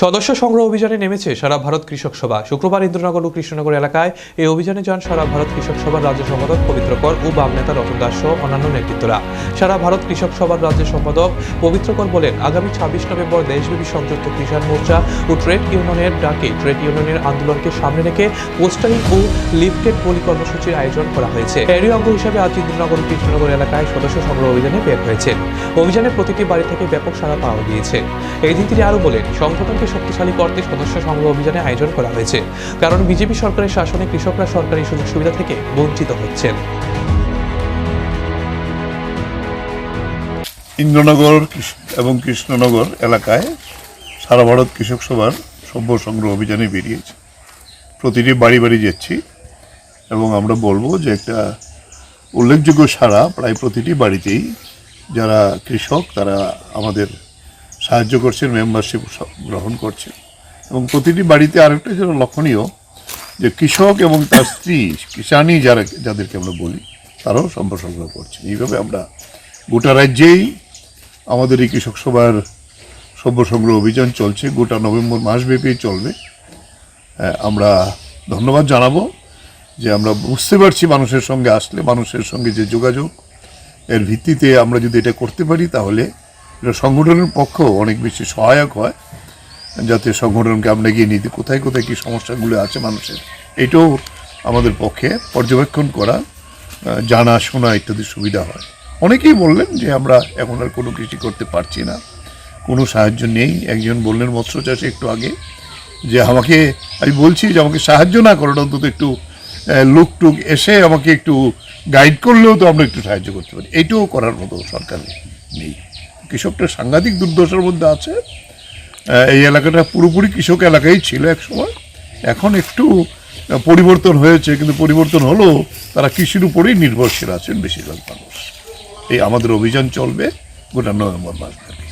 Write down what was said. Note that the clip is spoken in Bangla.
সদস্য সংগ্রহ অভিযানে নেমেছে সারা ভারত কৃষক সভা। শুক্রবার ইন্দ্রনগর ও কৃষ্ণনগর এলাকায় এই অভিযানে যান সারা ভারত কৃষক সভার রাজ্য সম্পাদক পবিত্র কর ও বাম নেতা রতন দাস সহ অন্যান্য নেতৃত্বরা। সারা ভারত কৃষক সভার রাজ্য সম্পাদক পবিত্র কর বলেন, আগামী 26 নভেম্বর দেশব্যাপী সংযুক্ত কিষাণ মোর্চা ও ট্রেড ইউনিয়নের ডাকে ট্রেড ইউনিয়নের আন্দোলনকে সামনে রেখে পোস্টারিং ও লিফটেড বলি কর্মসূচির আয়োজন করা হয়েছে। এরই অঙ্গ হিসাবে আজ ইন্দ্রনগর ও কৃষ্ণনগর এলাকায় সদস্য সংগ্রহ অভিযানে বের হয়েছেন। অভিযানে প্রতিটি বাড়ি থেকে ব্যাপক সাড়া পাওয়া গিয়েছে। এই দিন তিনি আরো বলেন, সংগঠনকে শক্তিশালী করতে সদস্য সংগ্রহ অভিযানে আয়োজন করা হয়েছে, কারণ বিজেপি সরকারের শাসনে কৃষকরা সরকারি সুযোগ সুবিধা থেকে বঞ্চিত হচ্ছেন। ইন্দ্রনগর এবং কৃষ্ণনগর এলাকায় সারা ভারত কৃষক সভার সভ্য সংগ্রহ অভিযানে বেরিয়েছে। প্রতিটি বাড়ি বাড়ি যাচ্ছি এবং আমরা বলবো যে একটা উল্লেখযোগ্য সাড়া প্রায় প্রতিটি বাড়িতেই যারা কৃষক তারা আমাদের সাহায্য করছেন, মেম্বারশিপ গ্রহণ করছেন। এবং প্রতিটি বাড়িতে আরেকটা যেটা লক্ষণীয় যে কৃষক এবং তার স্ত্রী কিষানি যাদেরকে আমরা বলি তারাও সম্পদ সংগ্রহ করছেন। এইভাবে আমরা গোটা রাজ্যেই আমাদের এই কৃষক সভার সভ্য সংগ্রহ অভিযান চলছে, গোটা নভেম্বর মাসব্যাপী চলবে। আমরা ধন্যবাদ জানাবো যে আমরা বুঝতে পারছি মানুষের সঙ্গে আসলে মানুষের সঙ্গে যে যোগাযোগ এর ভিত্তিতে আমরা যদি এটা করতে পারি তাহলে এটা সংগঠনের পক্ষেও অনেক বেশি সহায়ক হয়, যাতে সংগঠনকে আমরা গিয়ে নিতে কোথায় কোথায় কী সমস্যাগুলো আছে মানুষের এটাও আমাদের পক্ষে পর্যবেক্ষণ করা, জানা শোনা ইত্যাদি সুবিধা হয়। অনেকেই বললেন যে আমরা এখন আর কোনো কৃষি করতে পারছি না, কোনো সাহায্য নেই। একজন বললেন মৎস্য চাষে একটু আগে যে আমি বলছি যে আমাকে সাহায্য না করেন, অন্তত একটু লোক টুক এসে আমাকে একটু গাইড করলেও তো আমরা একটু সাহায্য করতে পারি। এইটাও করার মতো সরকার নেই। কৃষকটা সাংঘাতিক দুর্দশার মধ্যে আছে। এই এলাকাটা পুরোপুরি কৃষক এলাকাই ছিল এক সময়, এখন একটু পরিবর্তন হয়েছে, কিন্তু পরিবর্তন হলেও তারা কৃষির উপরেই নির্ভরশীল আছেন বেশিরভাগ মানুষ। এই আমাদের অভিযান চলবে গোটা নভেম্বর মাসব্যাপী।